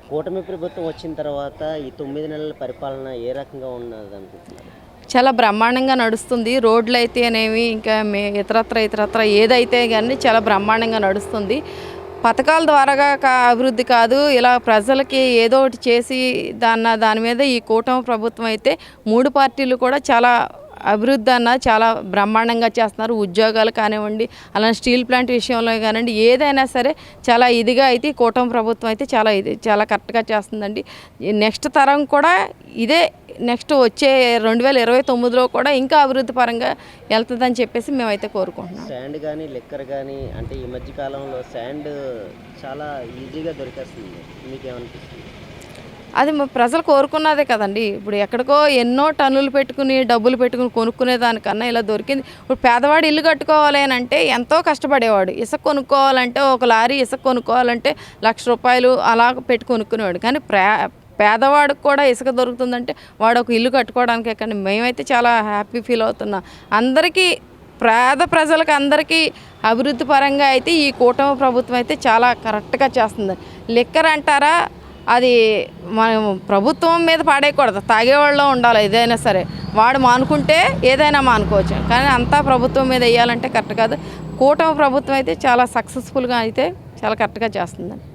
కూటమి ప్రభుత్వం వచ్చిన తర్వాత ఈ 9 నెలల పరిపాలన ఏ రకంగా ఉన్నదనుకుంటున్నారు? చాలా బ్రహ్మాండంగా నడుస్తుంది. రోడ్లు అయితేనేమి ఇంకా ఇతరత్ర ఏదైతే కానీ చాలా బ్రహ్మాండంగా నడుస్తుంది. పథకాల ద్వారాగా అభివృద్ధి కాదు, ఇలా ప్రజలకి ఏదో ఒకటి చేసి దాని మీద ఈ కూటమి ప్రభుత్వం అయితే 3 పార్టీలు కూడా చాలా అభివృద్ధి చాలా బ్రహ్మాండంగా చేస్తున్నారు. ఉద్యోగాలు కానివ్వండి, అలానే స్టీల్ ప్లాంట్ విషయంలో కానివ్వండి, ఏదైనా సరే చాలా ఇదిగా అయితే ఈ కూటమి ప్రభుత్వం అయితే చాలా కరెక్ట్గా చేస్తుందండి. నెక్స్ట్ తరం కూడా ఇదే, నెక్స్ట్ వచ్చే 2029లో కూడా ఇంకా అభివృద్ధి పరంగా వెళ్తుందని చెప్పేసి మేమైతే కోరుకుంటున్నాం. శాండ్ కానీ లిక్కర్ కానీ అంటే ఈ మధ్య కాలంలో శాండ్ చాలా ఈజీగా దొరికేస్తుంది, మీకేమనిపిస్తుంది? అది ప్రజలు కోరుకున్నదే కదండి. ఇప్పుడు ఎక్కడికో ఎన్నో టన్నులు పెట్టుకుని డబ్బులు పెట్టుకుని కొనుక్కునే దానికన్నా ఇలా దొరికింది. ఇప్పుడు పేదవాడు ఇల్లు కట్టుకోవాలి అని అంటే ఎంతో కష్టపడేవాడు. ఇసుక కొనుక్కోవాలంటే, ఒక లారీ ఇసుక కొనుక్కోవాలంటే ₹1,00,000 అలా పెట్టి కొనుక్కునేవాడు. కానీ పేదవాడికి కూడా ఇసుక దొరుకుతుందంటే వాడు ఒక ఇల్లు కట్టుకోవడానికే. కానీ మేమైతే చాలా హ్యాపీ ఫీల్ అవుతున్నాం. అందరికీ పేద ప్రజలకు అందరికీ అభివృద్ధి పరంగా అయితే ఈ కూటమి ప్రభుత్వం అయితే చాలా కరెక్ట్గా చేస్తుంది. లిక్కర్ అంటారా, అది మనం ప్రభుత్వం మీద పాడేయకూడదు, తాగేవాళ్ళలో ఉండాలి. ఏదైనా సరే వాడు మానుకుంటే ఏదైనా మానుకోవచ్చు, కానీ అంతా ప్రభుత్వం మీద వేయాలంటే కరెక్ట్ కాదు. కూటమి ప్రభుత్వం అయితే చాలా సక్సెస్ఫుల్గా అయితే చాలా కరెక్ట్గా చేస్తుందండి.